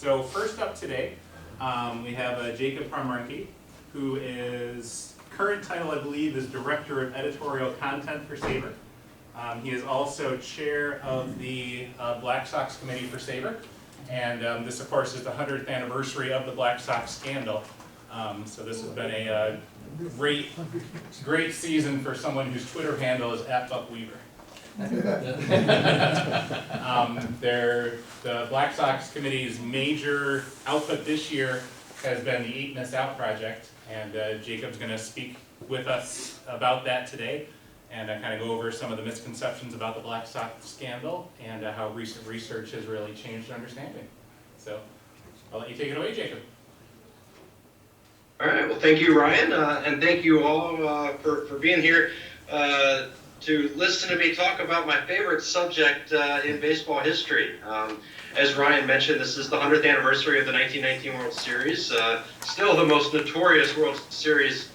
So first up today, we have Jacob Pomrenke, who is, current title I believe is Director of Editorial Content for SABR. He is also Chair of the Black Sox Committee for SABR. And this of course is the 100th anniversary of the Black Sox scandal. So this has been a great season for someone whose Twitter handle is @BuckWeaver. The Black Sox Committee's major output this year has been the 8 Miss Out project, and Jacob's going to speak with us about that today and kind of go over some of the misconceptions about the Black Sox scandal and how recent research has really changed understanding. So I'll let you take it away, Jacob. All right, well thank you, Ryan, and thank you all for being here to listen to me talk about my favorite subject in baseball history. As Ryan mentioned, this is the 100th anniversary of the 1919 World Series, still the most notorious World Series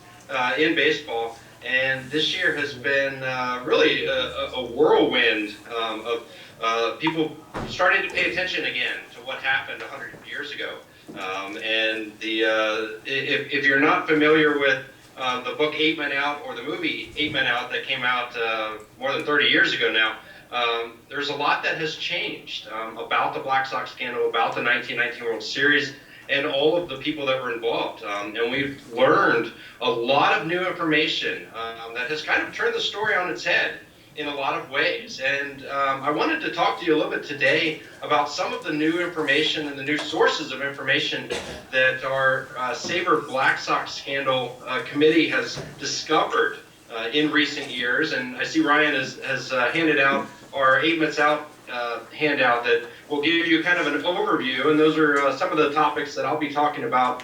in baseball, and this year has been really a whirlwind of people starting to pay attention again to what happened 100 years ago. And if you're not familiar with the book 8 Men Out or the movie 8 Men Out that came out more than 30 years ago now, there's a lot that has changed about the Black Sox scandal, about the 1919 World Series, and all of the people that were involved. And we've learned a lot of new information that has kind of turned the story on its head in a lot of ways. And I wanted to talk to you a little bit today about some of the new information and the new sources of information that our SABR Black Sox Scandal Committee has discovered in recent years. And I see Ryan has handed out our 8 Minutes Out handout that will give you kind of an overview, and those are some of the topics that I'll be talking about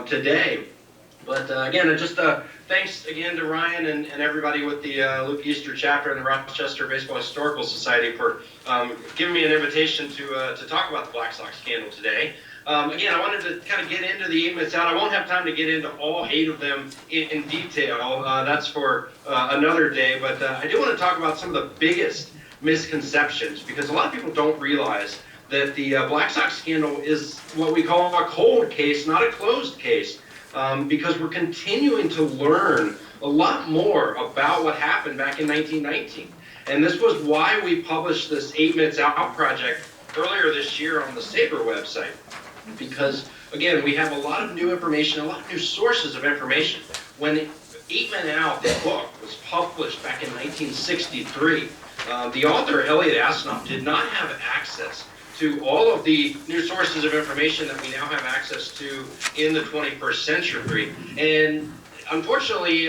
today. But again, just thanks again to Ryan and everybody with the Luke Easter chapter and the Rochester Baseball Historical Society for giving me an invitation to talk about the Black Sox scandal today. Again, I wanted to kind of get into the 8 Minutes Out. I won't have time to get into all 8 of them in detail. That's for another day. But I do want to talk about some of the biggest misconceptions, because a lot of people don't realize that the Black Sox scandal is what we call a cold case, not a closed case. Because we're continuing to learn a lot more about what happened back in 1919. And this was why we published this 8 Minutes Out project earlier this year on the SABR website. Because, again, we have a lot of new information, a lot of new sources of information. When 8 Men Out, the book, was published back in 1963, the author, Elliot Asanoff, did not have access to all of the new sources of information that we now have access to in the 21st century. And unfortunately,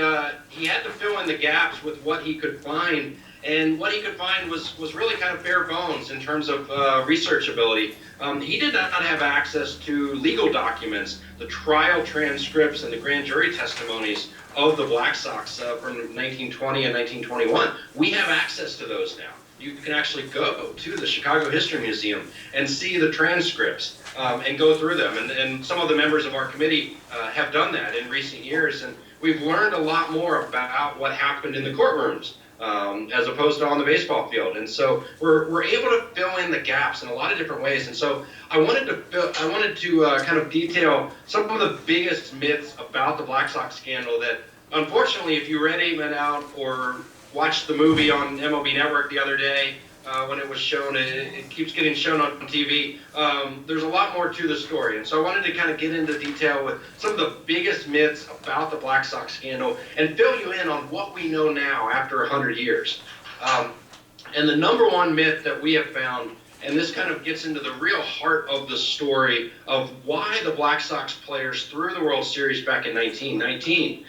he had to fill in the gaps with what he could find. And what he could find was really kind of bare bones in terms of research ability. He did not have access to legal documents, the trial transcripts and the grand jury testimonies of the Black Sox from 1920 and 1921. We have access to those now. You can actually go to the Chicago History Museum and see the transcripts and go through them. And some of the members of our committee have done that in recent years. And we've learned a lot more about what happened in the courtrooms as opposed to on the baseball field. And so we're able to fill in the gaps in a lot of different ways. And so I wanted to kind of detail some of the biggest myths about the Black Sox scandal that, unfortunately, if you read 8 Men Out or watched the movie on MLB Network the other day when it was shown, it keeps getting shown on TV. There's a lot more to the story. And so I wanted to kind of get into detail with some of the biggest myths about the Black Sox scandal and fill you in on what we know now after 100 years. And the number one myth that we have found, and this kind of gets into the real heart of the story of why the Black Sox players threw the World Series back in 1919.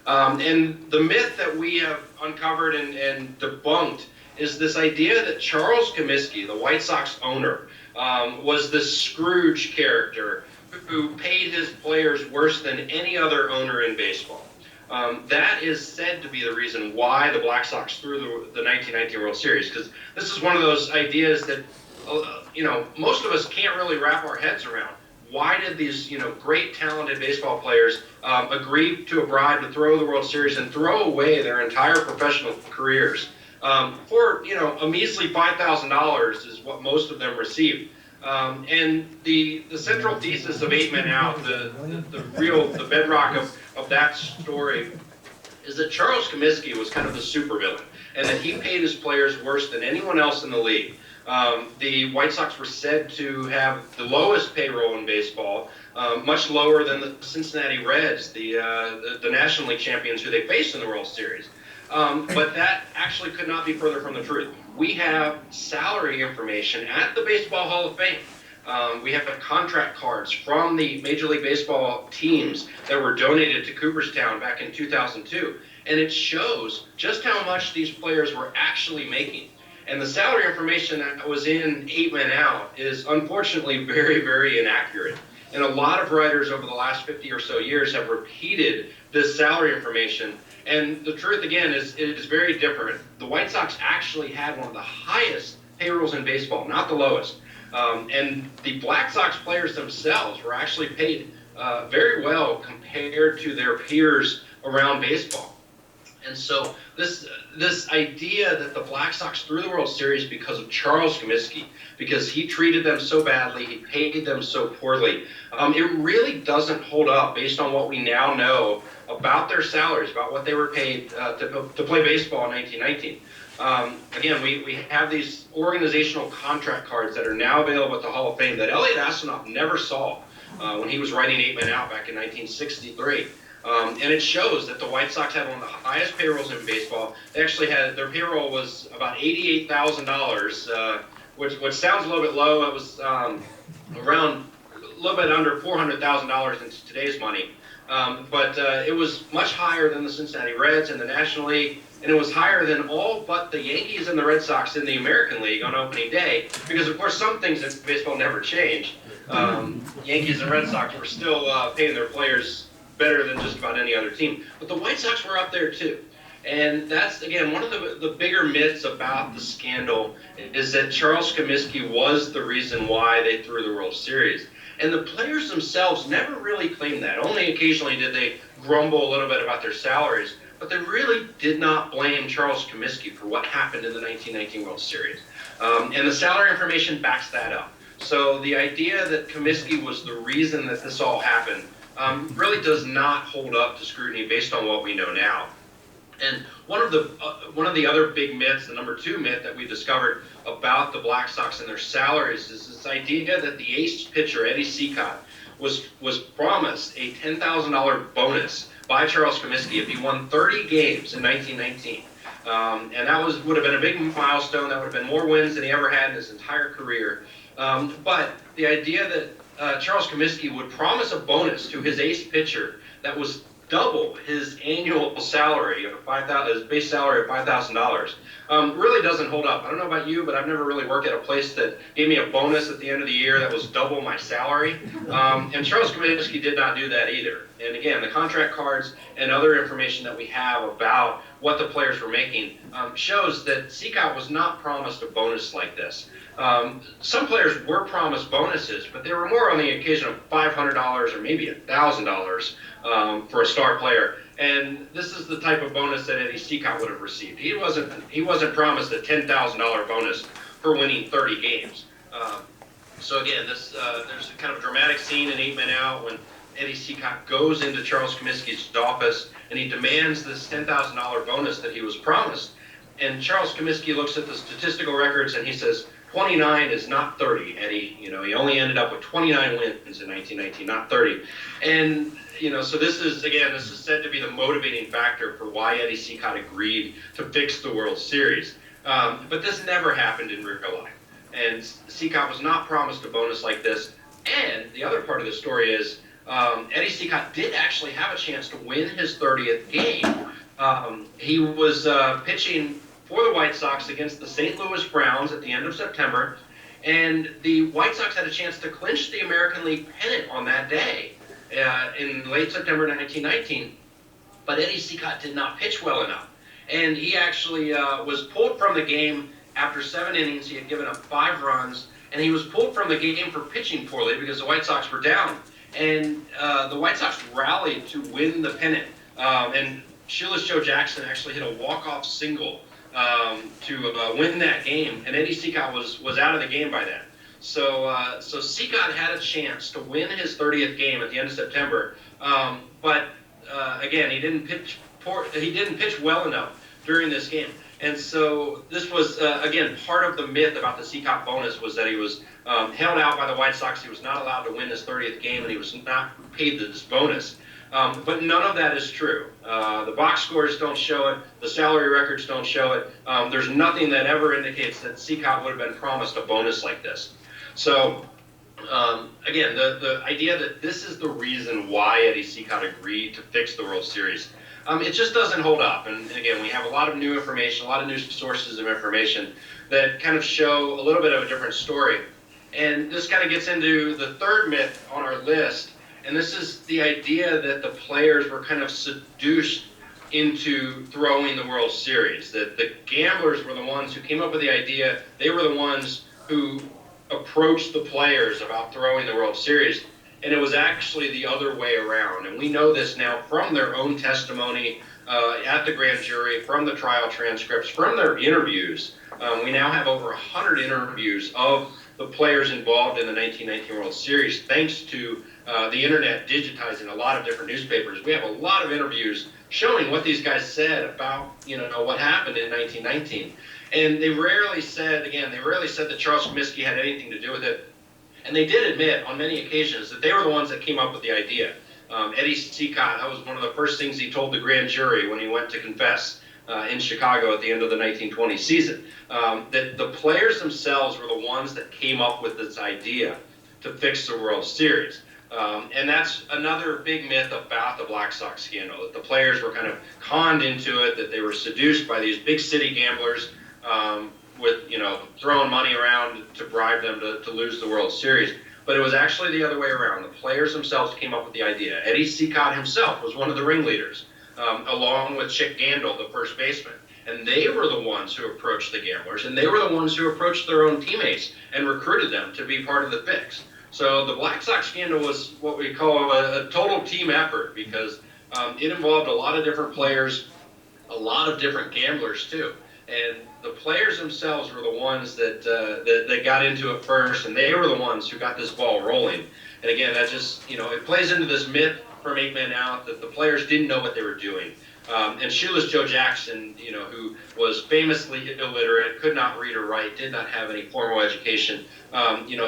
And the myth that we have uncovered and debunked is this idea that Charles Comiskey, the White Sox owner, was this Scrooge character who paid his players worse than any other owner in baseball. That is said to be the reason why the Black Sox threw the 1919 World Series, because this is one of those ideas that most of us can't really wrap our heads around. Why did these great talented baseball players agree to a bribe to throw the World Series and throw away their entire professional careers for a measly $5,000 is what most of them received. And the central thesis of 8 Men Out, the bedrock of that story, is that Charles Comiskey was kind of the supervillain, and that he paid his players worse than anyone else in the league. The White Sox were said to have the lowest payroll in baseball, much lower than the Cincinnati Reds, the National League champions who they faced in the World Series. But that actually could not be further from the truth. We have salary information at the Baseball Hall of Fame. We have contract cards from the Major League Baseball teams that were donated to Cooperstown back in 2002. And it shows just how much these players were actually making. And the salary information that was in 8 Men Out is unfortunately very, very inaccurate. And a lot of writers over the last 50 or so years have repeated this salary information. And the truth, again, is very different. The White Sox actually had one of the highest payrolls in baseball, not the lowest. And the Black Sox players themselves were actually paid very well compared to their peers around baseball. And so this idea that the Black Sox threw the World Series because of Charles Comiskey, because he treated them so badly, he paid them so poorly, it really doesn't hold up based on what we now know about their salaries, about what they were paid to play baseball in 1919. Again, we have these organizational contract cards that are now available at the Hall of Fame that Elliot Asanoff never saw when he was writing 8 Men Out back in 1963. And it shows that the White Sox had one of the highest payrolls in baseball. They actually had, their payroll was about $88,000, which sounds a little bit low. It was around a little bit under $400,000 in today's money. But it was much higher than the Cincinnati Reds in the National League, and it was higher than all but the Yankees and the Red Sox in the American League on opening day, because of course some things in baseball never changed. Yankees and Red Sox were still paying their players better than just about any other team, but the White Sox were up there too. And that's, again, one of the bigger myths about the scandal is that Charles Comiskey was the reason why they threw the World Series. And the players themselves never really claimed that. Only occasionally did they grumble a little bit about their salaries, but they really did not blame Charles Comiskey for what happened in the 1919 World Series. And the salary information backs that up. So the idea that Comiskey was the reason that this all happened really does not hold up to scrutiny based on what we know now. And one of the other big myths, the number 2 myth that we discovered about the Black Sox and their salaries, is this idea that the ace pitcher, Eddie Cicotte, was promised a $10,000 bonus by Charles Comiskey if he won 30 games in 1919. And that would have been a big milestone. That would have been more wins than he ever had in his entire career. But the idea that Charles Comiskey would promise a bonus to his ace pitcher that was double his annual salary of his base salary of $5,000 really doesn't hold up. I don't know about you, but I've never really worked at a place that gave me a bonus at the end of the year that was double my salary. And Charles Comiskey did not do that either. And again, the contract cards and other information that we have about what the players were making shows that Cicotte was not promised a bonus like this. Some players were promised bonuses, but they were more on the occasion of $500 or maybe $1,000 for a star player. And this is the type of bonus that Eddie Cicotte would have received. He wasn't promised a $10,000 bonus for winning 30 games. So again, there's a kind of dramatic scene in 8 Men Out when Eddie Cicotte goes into Charles Comiskey's office and he demands this $10,000 bonus that he was promised. And Charles Comiskey looks at the statistical records and he says, 29 is not 30, Eddie. You know, he only ended up with 29 wins in 1919, not 30. And, you know, so this is said to be the motivating factor for why Eddie Cicotte agreed to fix the World Series. But this never happened in real life. And Cicotte was not promised a bonus like this. And the other part of the story is Eddie Cicotte did actually have a chance to win his 30th game. He was pitching for the White Sox against the St. Louis Browns at the end of September, and the White Sox had a chance to clinch the American League pennant on that day in late September 1919, but Eddie Cicotte did not pitch well enough, and he actually was pulled from the game after 7 innings. He had given up 5 runs, and he was pulled from the game for pitching poorly because the White Sox were down, and the White Sox rallied to win the pennant, and Shoeless Joe Jackson actually hit a walk-off single to win that game, and Eddie Cicotte was out of the game by then. So Seacott had a chance to win his 30th game at the end of September, but again, he didn't pitch well enough during this game. And so this was, again, part of the myth about the Seacott bonus was that he was held out by the White Sox. He was not allowed to win his 30th game, and he was not paid this bonus. But none of that is true. The box scores don't show it. The salary records don't show it. There's nothing that ever indicates that Seacott would have been promised a bonus like this. So, again, the idea that this is the reason why Eddie Seacott agreed to fix the World Series, it just doesn't hold up. And again, we have a lot of new information, a lot of new sources of information that kind of show a little bit of a different story. And this kind of gets into the third myth on our list, and this is the idea that the players were kind of seduced into throwing the World Series, that the gamblers were the ones who came up with the idea. They were the ones who approached the players about throwing the World Series, and it was actually the other way around. And we know this now from their own testimony at the grand jury, from the trial transcripts, from their interviews. We now have over 100 interviews of the players involved in the 1919 World Series, thanks to the internet digitizing a lot of different newspapers. We have a lot of interviews showing what these guys said about, what happened in 1919. And they rarely said that Charles Comiskey had anything to do with it. And they did admit on many occasions that they were the ones that came up with the idea. Eddie Seacott, that was one of the first things he told the grand jury when he went to confess in Chicago at the end of the 1920 season, that the players themselves were the ones that came up with this idea to fix the World Series. And that's another big myth about the Black Sox scandal, that the players were kind of conned into it, that they were seduced by these big city gamblers with, throwing money around to bribe them to lose the World Series. But it was actually the other way around. The players themselves came up with the idea. Eddie Seacott himself was one of the ringleaders, along with Chick Gandil, the first baseman. And they were the ones who approached the gamblers, and they were the ones who approached their own teammates and recruited them to be part of the fix. So the Black Sox scandal was what we call a total team effort, because it involved a lot of different players, a lot of different gamblers too. And the players themselves were the ones that got into it first, and they were the ones who got this ball rolling. And again, that just, it plays into this myth from 8 Men Out that the players didn't know what they were doing. And Shoeless Joe Jackson, who was famously illiterate, could not read or write, did not have any formal education.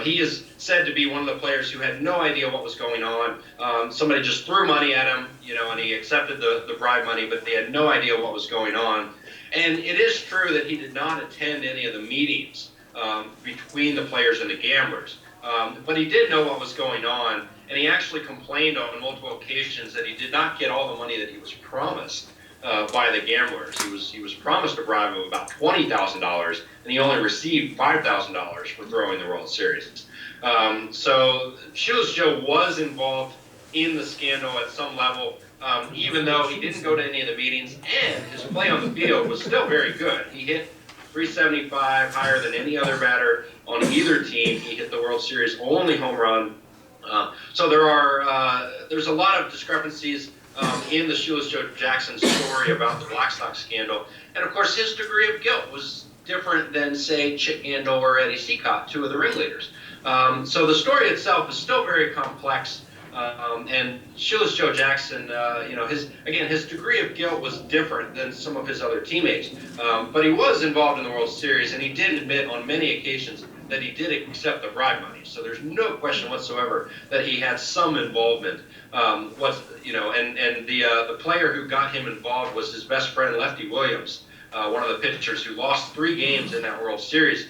He is said to be one of the players who had no idea what was going on. Somebody just threw money at him, and he accepted the bribe money, but they had no idea what was going on. And it is true that he did not attend any of the meetings between the players and the gamblers. But he did know what was going on, and he actually complained on multiple occasions that he did not get all the money that he was promised by the gamblers. He was promised a bribe of about $20,000, and he only received $5,000 for throwing the World Series. So Shoeless Joe was involved in the scandal at some level, even though he didn't go to any of the meetings, and his play on the field was still very good. He hit .375, higher than any other batter on either team. He hit the World Series only home run. So there's a lot of discrepancies in the Shoeless Joe Jackson story about the Black Sox scandal. And of course, his degree of guilt was different than, say, Chick Gandil or Eddie Seacott, two of the ringleaders. So the story itself is still very complex. And Shoeless Joe Jackson, his degree of guilt was different than some of his other teammates. But he was involved in the World Series, and he did admit on many occasions that he did accept the bribe money. So there's no question whatsoever that he had some involvement. And the player who got him involved was his best friend, Lefty Williams, one of the pitchers who lost 3 games in that World Series.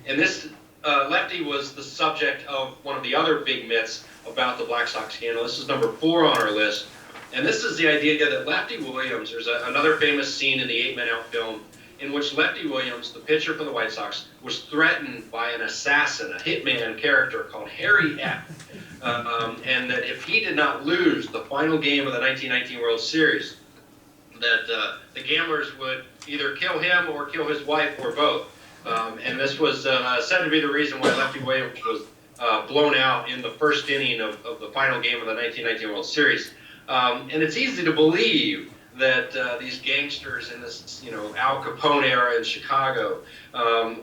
And this Lefty was the subject of one of the other big myths about the Black Sox scandal. This is number 4 on our list. And this is the idea that Lefty Williams, there's another famous scene in the 8 Men Out film in which Lefty Williams, the pitcher for the White Sox, was threatened by an assassin, a hitman character called Harry F. And that if he did not lose the final game of the 1919 World Series, that the gamblers would either kill him or kill his wife or both. And this was said to be the reason why Lefty Williams was blown out in the first inning of the final game of the 1919 World Series. And it's easy to believe that these gangsters in this, Al Capone era in Chicago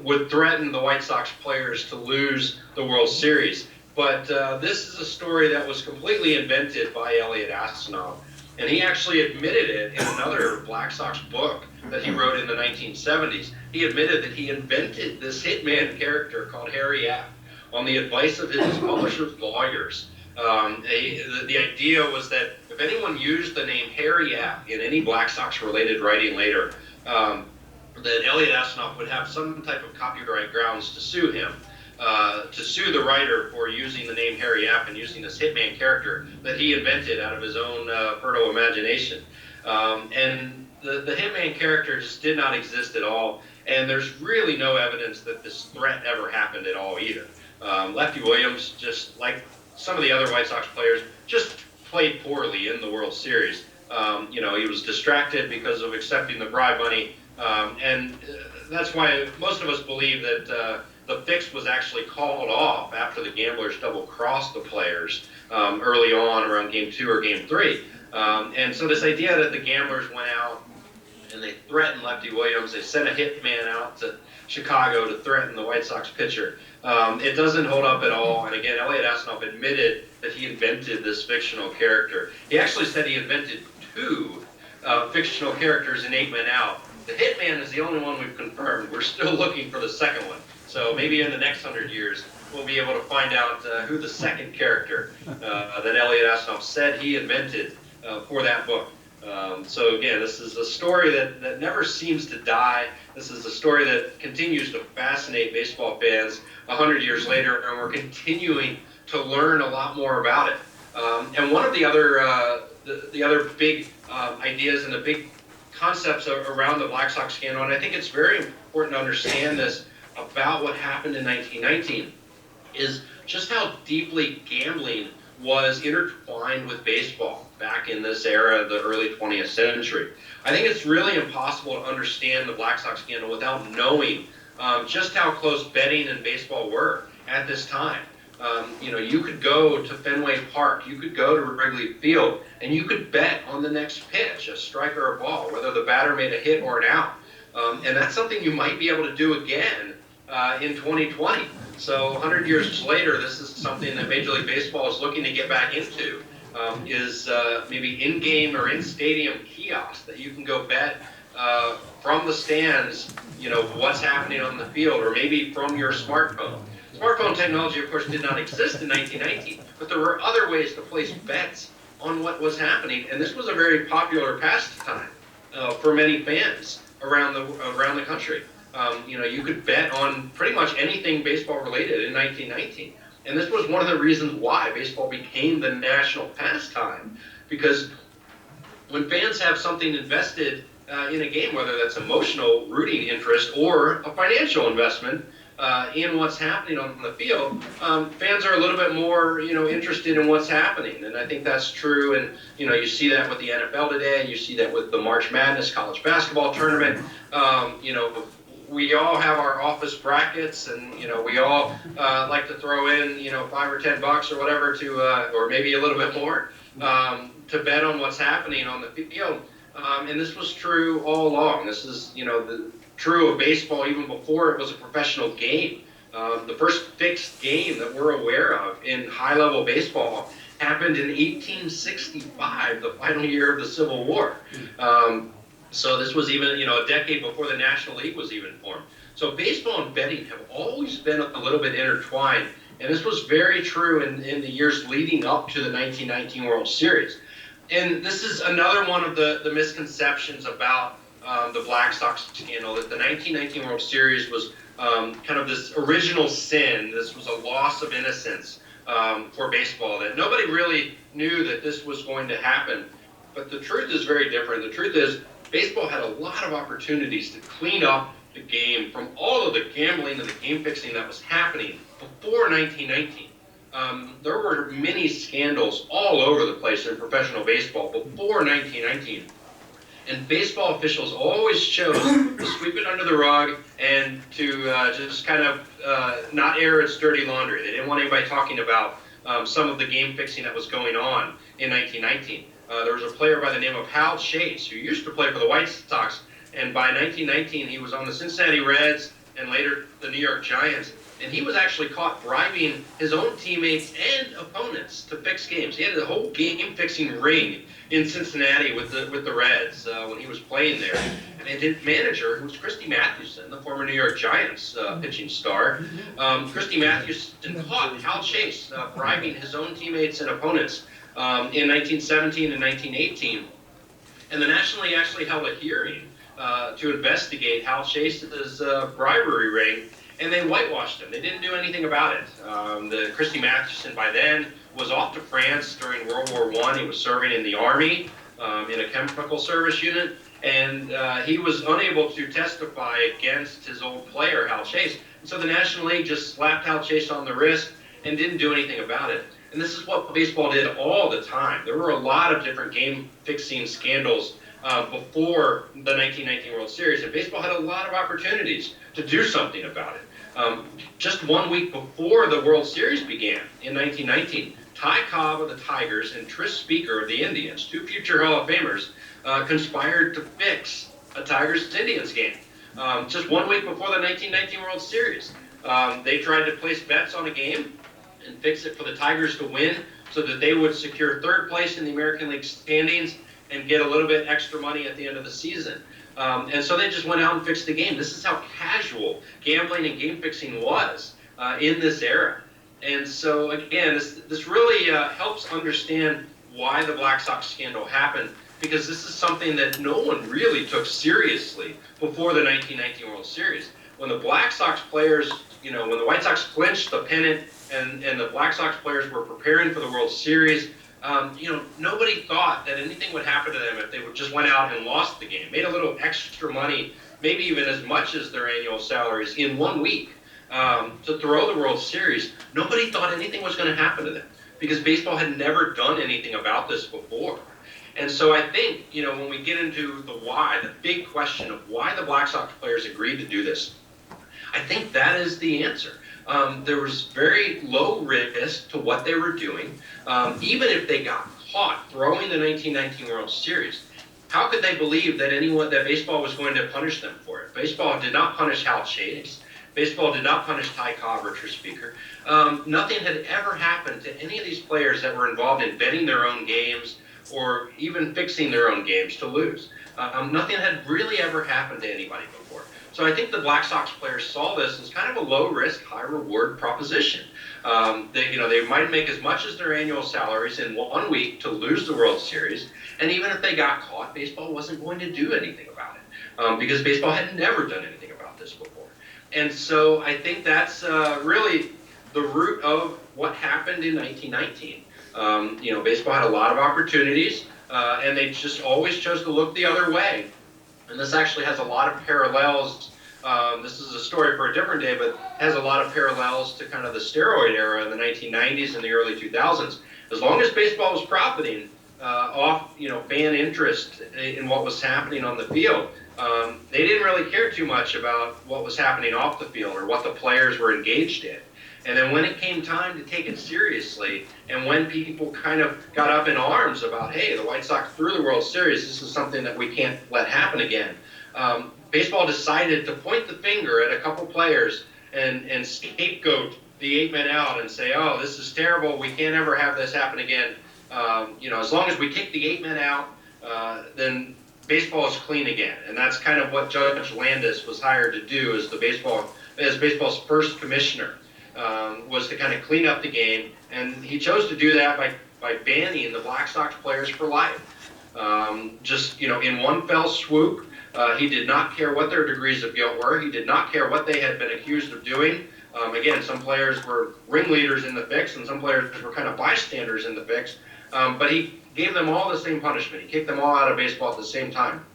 would threaten the White Sox players to lose the World Series. But this is a story that was completely invented by Elliot Asanoff, and he actually admitted it in another Black Sox book that he wrote in the 1970s. He admitted that he invented this hitman character called Harry F. on the advice of his publisher's lawyers. The idea was that if anyone used the name Harry F. in any Black Sox-related writing later, that Elliot Asanoff would have some type of copyright grounds to sue him, to sue the writer for using the name Harry F. and using this hitman character that he invented out of his own fertile imagination. And the hitman character just did not exist at all, and there's really no evidence that this threat ever happened at all either. Lefty Williams, just like some of the other White Sox players, just played poorly in the World Series. He was distracted because of accepting the bribe money, and that's why most of us believe that the fix was actually called off after the gamblers double-crossed the players early on around Game 2 or Game 3. And so this idea that the gamblers went out and they threatened Lefty Williams, they sent a hitman out to Chicago to threaten the White Sox pitcher. It doesn't hold up at all. And again, Elliot Asanoff admitted that he invented this fictional character. He actually said he invented two fictional characters in 8 Men Out. The hitman is the only one we've confirmed. We're still looking for the second one. So maybe in the next 100 years, we'll be able to find out who the second character that Elliot Asanoff said he invented for that book. So again, this is a story that never seems to die. This is a story that continues to fascinate baseball fans 100 years later, and we're continuing to learn a lot more about it. And one of the other big ideas and the big concepts around the Black Sox scandal, and I think it's very important to understand this about what happened in 1919, is just how deeply gambling was intertwined with baseball back in this era of the early 20th century. I think it's really impossible to understand the Black Sox scandal without knowing just how close betting and baseball were at this time. You could go to Fenway Park, you could go to Wrigley Field, and you could bet on the next pitch, a strike or a ball, whether the batter made a hit or an out. And that's something you might be able to do again in 2020. So 100 years later, this is something that Major League Baseball is looking to get back into, is maybe in-game or in-stadium kiosks that you can go bet from the stands, what's happening on the field, or maybe from your smartphone. Smartphone technology, of course, did not exist in 1919, but there were other ways to place bets on what was happening, and this was a very popular pastime for many fans around the country. You could bet on pretty much anything baseball related in 1919. And this was one of the reasons why baseball became the national pastime. Because when fans have something invested in a game, whether that's emotional rooting interest or a financial investment in what's happening on the field, fans are a little bit more, interested in what's happening. And I think that's true. And, you see that with the NFL today. You see that with the March Madness college basketball tournament. We all have our office brackets, and we all like to throw in $5 or $10 or whatever to, or maybe a little bit more, to bet on what's happening on the field. And this was true all along. This is true of baseball even before it was a professional game. The first fixed game that we're aware of in high-level baseball happened in 1865, the final year of the Civil War. So this was even, a decade before the National League was even formed. So baseball and betting have always been a little bit intertwined, and this was very true in the years leading up to the 1919 World Series. And this is another one of the misconceptions about the Black Sox scandal, that the 1919 World Series was kind of this original sin. This was a loss of innocence for baseball, that nobody really knew that this was going to happen. But the truth is very different. The truth is, baseball had a lot of opportunities to clean up the game from all of the gambling and the game fixing that was happening before 1919. There were many scandals all over the place in professional baseball before 1919. And baseball officials always chose to sweep it under the rug and to just kind of not air its dirty laundry. They didn't want anybody talking about some of the game fixing that was going on in 1919. There was a player by the name of Hal Chase who used to play for the White Sox, and by 1919 he was on the Cincinnati Reds and later the New York Giants. And he was actually caught bribing his own teammates and opponents to fix games. He had a whole game-fixing ring in Cincinnati with the Reds when he was playing there. And his manager, who was Christy Mathewson, the former New York Giants pitching star, Christy Mathewson caught Hal Chase bribing his own teammates and opponents in 1917 and 1918. And the National League actually held a hearing to investigate Hal Chase's bribery ring. And they whitewashed him. They didn't do anything about it. The Christy Mathewson by then was off to France during World War I. He was serving in the Army in a chemical service unit, and he was unable to testify against his old player, Hal Chase. And so the National League just slapped Hal Chase on the wrist and didn't do anything about it. And this is what baseball did all the time. There were a lot of different game-fixing scandals before the 1919 World Series, and baseball had a lot of opportunities to do something about it. Just 1 week before the World Series began in 1919, Ty Cobb of the Tigers and Tris Speaker of the Indians, two future Hall of Famers, conspired to fix a Tigers-Indians game. Just 1 week before the 1919 World Series, they tried to place bets on a game and fix it for the Tigers to win so that they would secure third place in the American League standings and get a little bit extra money at the end of the season. And so they just went out and fixed the game. This is how casual gambling and game fixing was in this era. And so again, this really helps understand why the Black Sox scandal happened, because this is something that no one really took seriously before the 1919 World Series. When the Black Sox players, when the White Sox clinched the pennant and the Black Sox players were preparing for the World Series, nobody thought that anything would happen to them if they just went out and lost the game, made a little extra money, maybe even as much as their annual salaries in 1 week to throw the World Series. Nobody thought anything was going to happen to them because baseball had never done anything about this before. And so I think, when we get into the why, the big question of why the Black Sox players agreed to do this, I think that is the answer. There was very low risk to what they were doing. Even if they got caught throwing the 1919 World Series, how could they believe that baseball was going to punish them for it? Baseball did not punish Hal Chase. Baseball did not punish Ty Cobb or Tris Speaker. Nothing had ever happened to any of these players that were involved in betting their own games or even fixing their own games to lose. Nothing had really ever happened to anybody before. So I think the Black Sox players saw this as kind of a low-risk, high-reward proposition. They might make as much as their annual salaries in 1 week to lose the World Series, and even if they got caught, baseball wasn't going to do anything about it because baseball had never done anything about this before. And so I think that's really the root of what happened in 1919. Baseball had a lot of opportunities, and they just always chose to look the other way. And this actually has a lot of parallels. This is a story for a different day, but has a lot of parallels to kind of the steroid era in the 1990s and the early 2000s. As long as baseball was profiting off, fan interest in what was happening on the field, they didn't really care too much about what was happening off the field or what the players were engaged in. And then when it came time to take it seriously, and when people kind of got up in arms about, hey, the White Sox threw the World Series, this is something that we can't let happen again, baseball decided to point the finger at a couple players and scapegoat the 8 men out and say, oh, this is terrible, we can't ever have this happen again. As long as we kick the 8 men out, then baseball is clean again. And that's kind of what Judge Landis was hired to do as baseball's first commissioner. Was to kind of clean up the game, and he chose to do that by banning the Black Sox players for life. In one fell swoop, he did not care what their degrees of guilt were. He did not care what they had been accused of doing. Again, some players were ringleaders in the fix, and some players were kind of bystanders in the fix. But he gave them all the same punishment. He kicked them all out of baseball at the same time.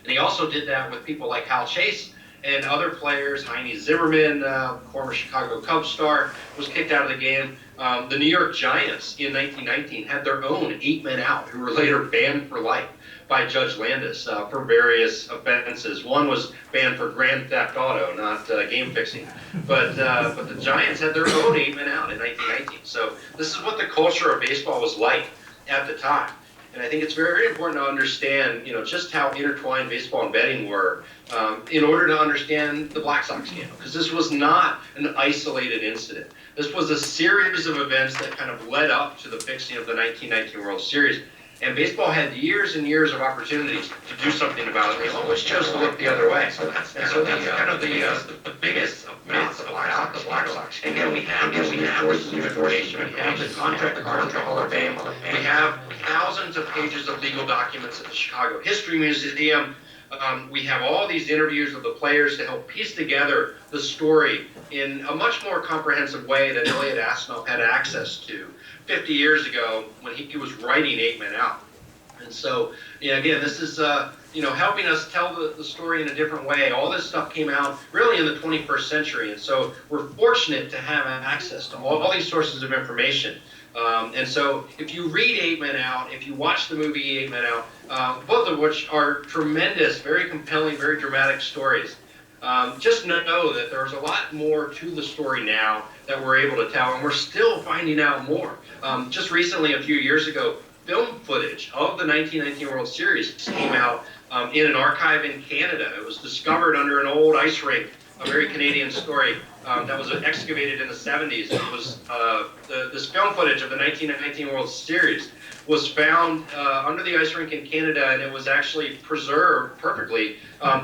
And he also did that with people like Hal Chase and other players. Heine Zimmerman, former Chicago Cubs star, was kicked out of the game. The New York Giants in 1919 had their own 8 men out who were later banned for life by Judge Landis for various offenses. One was banned for grand theft auto, not game fixing. But the Giants had their own 8 men out in 1919. So this is what the culture of baseball was like at the time. And I think it's very, very important to understand, just how intertwined baseball and betting were in order to understand the Black Sox scandal. Because this was not an isolated incident. This was a series of events that kind of led up to the fixing of the 1919 World Series. And baseball had years and years of opportunities to do something about it. They always chose to look the other way. And so that's kind of the biggest myths of the Black Sox. And again, we have sources of information. We have the contract Hall of Fame. We have thousands of pages of legal documents at the Chicago History Museum. We have all these interviews of the players to help piece together the story in a much more comprehensive way than Elliot Asnoff had access to 50 years ago when he was writing 8 Men Out. And so, again, this is helping us tell the story in a different way. All this stuff came out really in the 21st century, and so we're fortunate to have access to all these sources of information. And so if you read 8 Men Out, if you watch the movie 8 Men Out, both of which are tremendous, very compelling, very dramatic stories, just know that there's a lot more to the story now that we're able to tell, and we're still finding out more. Just recently, a few years ago, film footage of the 1919 World Series came out in an archive in Canada. It was discovered under an old ice rink, a very Canadian story that was excavated in the 70s. It was this film footage of the 1919 World Series was found under the ice rink in Canada, and it was actually preserved perfectly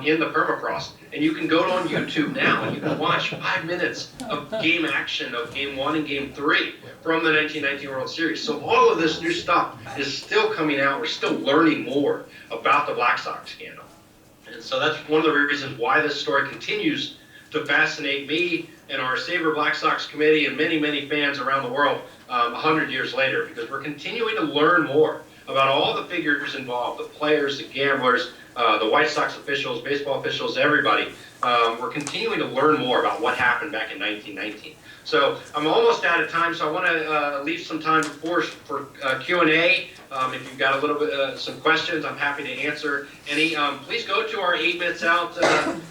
in the permafrost. And you can go on YouTube now and you can watch 5 minutes of game action of Game 1 and Game 3 from the 1919 World Series. So all of this new stuff is still coming out. We're still learning more about the Black Sox scandal. And so that's one of the reasons why this story continues to fascinate me and our SABR Black Sox committee and many, many fans around the world 100 years later, because we're continuing to learn more about all the figures involved, the players, the gamblers, the White Sox officials, baseball officials, everybody. We're continuing to learn more about what happened back in 1919. So I'm almost out of time, so I want to leave some time for Q&A. If you've got a little bit, some questions, I'm happy to answer any. Please go to our 8 Minutes Out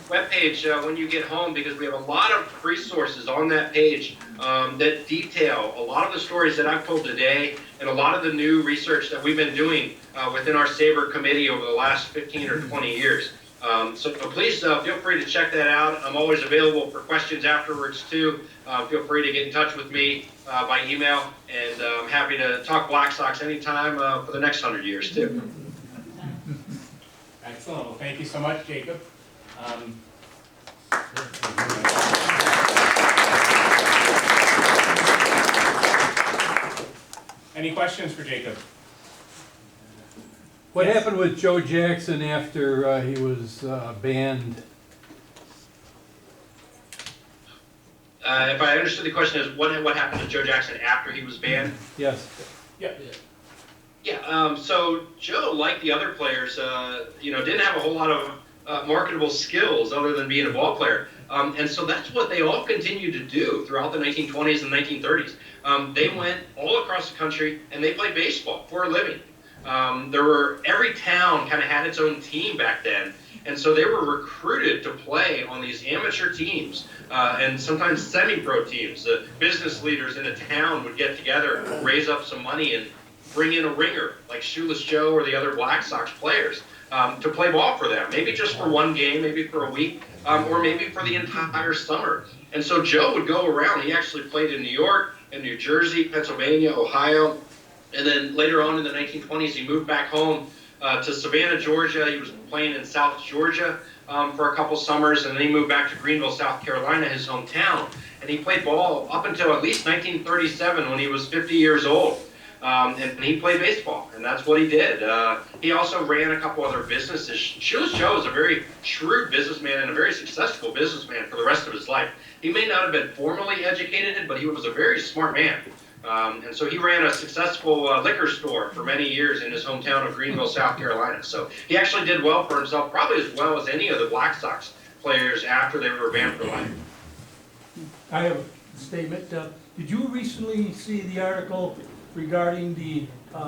webpage when you get home, because we have a lot of resources on that page that detail a lot of the stories that I've told today and a lot of the new research that we've been doing within our SABR committee over the last 15 or 20 years. So please feel free to check that out. I'm always available for questions afterwards too. Feel free to get in touch with me by email, and I'm happy to talk Black Sox anytime for the next 100 years too. Excellent. Well, thank you so much, Jacob. Any questions for Jacob? What happened with Joe Jackson after he was banned? If I understood the question is what happened to Joe Jackson after he was banned? Yes. Yeah. So Joe, like the other players, didn't have a whole lot of marketable skills other than being a ball player. And so that's what they all continued to do throughout the 1920s and 1930s. They went all across the country and they played baseball for a living. Every town kind of had its own team back then. And so they were recruited to play on these amateur teams and sometimes semi-pro teams. The business leaders in a town would get together, raise up some money, and bring in a ringer like Shoeless Joe or the other Black Sox players to play ball for them, maybe just for one game, maybe for a week, or maybe for the entire summer. And so Joe would go around. He actually played in New York and New Jersey, Pennsylvania, Ohio. And then later on in the 1920s, he moved back home to Savannah, Georgia. He was playing in South Georgia for a couple summers, and then he moved back to Greenville, South Carolina, his hometown. And he played ball up until at least 1937 when he was 50 years old. And he played baseball, and that's what he did. He also ran a couple other businesses. Shoeless Joe is a very shrewd businessman and a very successful businessman for the rest of his life. He may not have been formally educated, but he was a very smart man. And so he ran a successful liquor store for many years in his hometown of Greenville, South Carolina. So he actually did well for himself, probably as well as any of the Black Sox players after they were banned for life. I have a statement. Did you recently see the article regarding the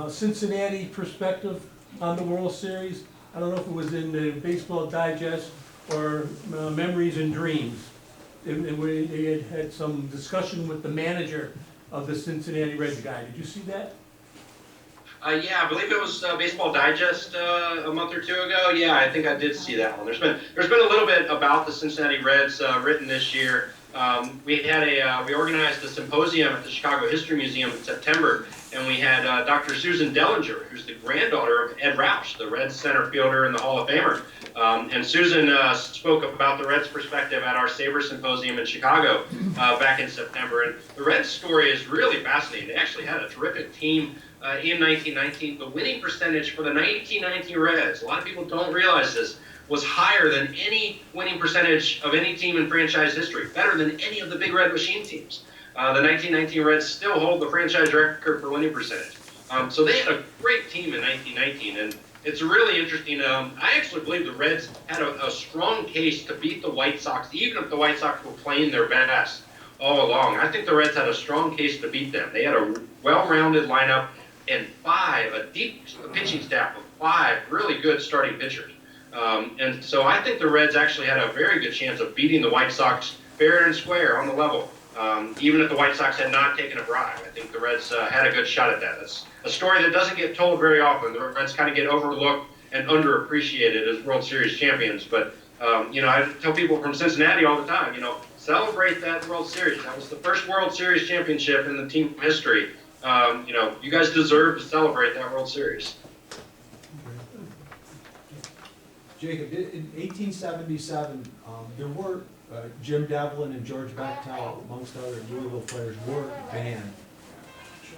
Cincinnati perspective on the World Series? I don't know if it was in the Baseball Digest or Memories and Dreams. They had some discussion with the manager of the Cincinnati Reds guy. Did you see that? Yeah, I believe it was Baseball Digest a month or two ago. Yeah, I think I did see that one. There's been a little bit about the Cincinnati Reds written this year. We organized a symposium at the Chicago History Museum in September, and we had Dr. Susan Dellinger, who's the granddaughter of Ed Roush, the Reds center fielder and the Hall of Famer. And Susan spoke about the Reds' perspective at our SABR symposium in Chicago back in September. And the Reds story is really fascinating. They actually had a terrific team in 1919. The winning percentage for the 1919 Reds, a lot of people don't realize this, was higher than any winning percentage of any team in franchise history, better than any of the Big Red Machine teams. The 1919 Reds still hold the franchise record for winning percentage. So they had a great team in 1919, and it's really interesting. I actually believe the Reds had a strong case to beat the White Sox, even if the White Sox were playing their best all along. I think the Reds had a strong case to beat them. They had a well-rounded lineup and a deep pitching staff of 5 really good starting pitchers. And so I think the Reds actually had a very good chance of beating the White Sox fair and square on the level. Even if the White Sox had not taken a bribe, I think the Reds had a good shot at that. That's a story that doesn't get told very often. The Reds kind of get overlooked and underappreciated as World Series champions. But, I tell people from Cincinnati all the time, celebrate that World Series. That was the first World Series championship in the team history. You guys deserve to celebrate that World Series. Jacob, in 1877, there were Jim Devlin and George Bechtel, amongst other Louisville players, were banned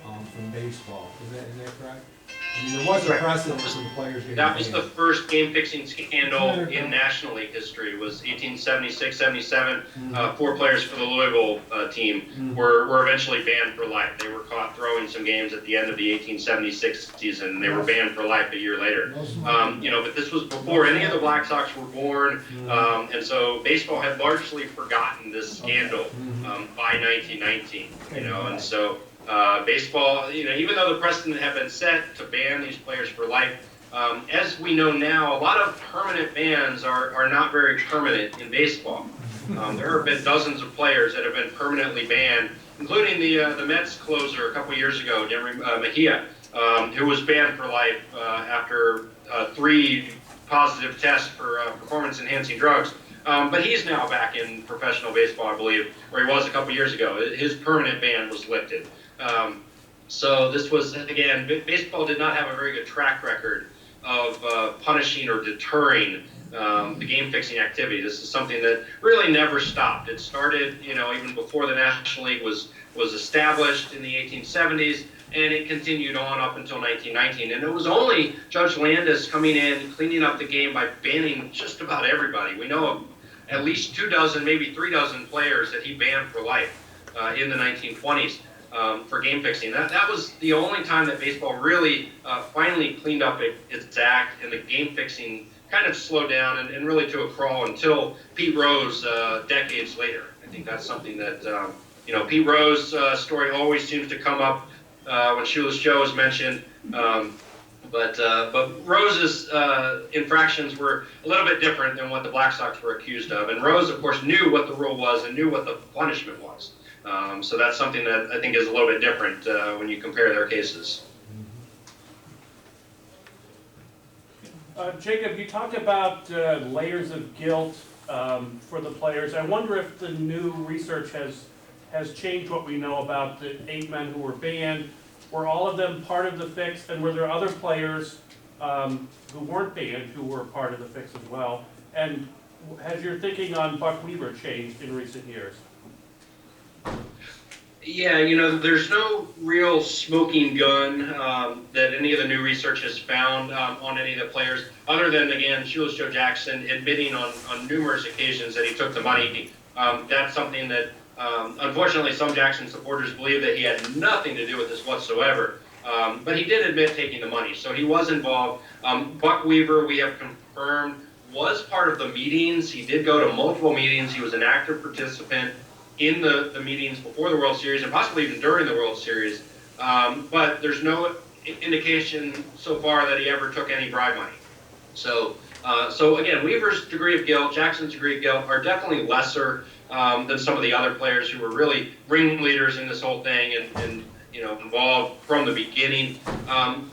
from baseball. Is that correct? I mean, there was a precedent for some players getting That was banned. the first game-fixing scandal in National League history. Was 1876-77. 4 players for the Louisville team were eventually banned for life. They were caught throwing some games at the end of the 1876 season, and they were banned for life a year later. But this was before any of the Black Sox were born, and so baseball had largely forgotten this scandal by 1919. And so. Baseball, even though the precedent had been set to ban these players for life, as we know now, a lot of permanent bans are not very permanent in baseball. There have been dozens of players that have been permanently banned, including the Mets closer a couple years ago, Mejia, who was banned for life after 3 positive tests for performance-enhancing drugs. But he's now back in professional baseball, I believe, where he was a couple years ago. His permanent ban was lifted. So this was, again, baseball did not have a very good track record of punishing or deterring the game-fixing activity. This is something that really never stopped. It started, even before the National League was established in the 1870s, and it continued on up until 1919. And it was only Judge Landis coming in, cleaning up the game by banning just about everybody. We know of at least 24, maybe 36 players that he banned for life in the 1920s. For game fixing. That was the only time that baseball really finally cleaned up its act, and the game fixing kind of slowed down and really to a crawl until Pete Rose decades later. I think that's something that, Pete Rose's story always seems to come up when Shoeless Joe is mentioned. But Rose's infractions were a little bit different than what the Black Sox were accused of. And Rose, of course, knew what the rule was and knew what the punishment was. So that's something that I think is a little bit different when you compare their cases. Jacob, you talked about layers of guilt for the players. I wonder if the new research has changed what we know about the 8 men who were banned. Were all of them part of the fix, and were there other players who weren't banned who were part of the fix as well? And has your thinking on Buck Weaver changed in recent years? Yeah, there's no real smoking gun that any of the new research has found on any of the players, other than, again, Shoeless Joe Jackson admitting on numerous occasions that he took the money. That's something that, unfortunately, some Jackson supporters believe that he had nothing to do with this whatsoever. But he did admit taking the money, so he was involved. Buck Weaver, we have confirmed, was part of the meetings. He did go to multiple meetings. He was an active participant. in the meetings before the World Series and possibly even during the World Series. But there's no indication so far that he ever took any bribe money. So again, Weaver's degree of guilt, Jackson's degree of guilt are definitely lesser than some of the other players who were really ringleaders in this whole thing and involved from the beginning.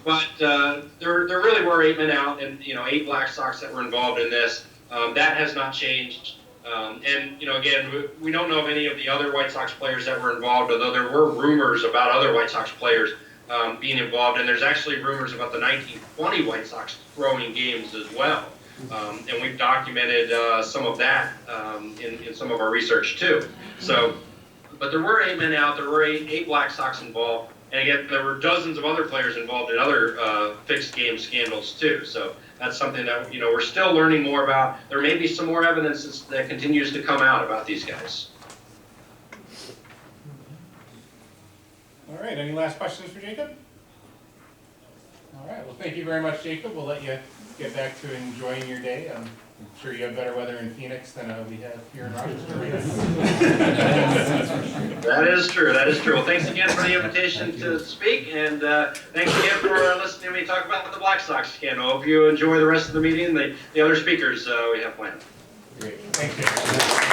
But there really were 8 men out and 8 Black Sox that were involved in this. That has not changed. And again, we don't know of any of the other White Sox players that were involved, although there were rumors about other White Sox players being involved, and there's actually rumors about the 1920 White Sox throwing games as well. And we've documented some of that in some of our research too. But there were 8 men out, there were 8 Black Sox involved, and again, there were dozens of other players involved in other fixed game scandals too. So that's something that we're still learning more about. There may be some more evidence that continues to come out about these guys. All right, any last questions for Jacob? All right, well, thank you very much, Jacob. We'll let you get back to enjoying your day. I'm sure you have better weather in Phoenix than we have here in Rochester. That is true. Well, thanks again for the invitation to speak, and thanks again for listening to me talk about the Black Sox scandal. Hope you enjoy the rest of the meeting and the other speakers we have planned. Great, thank you.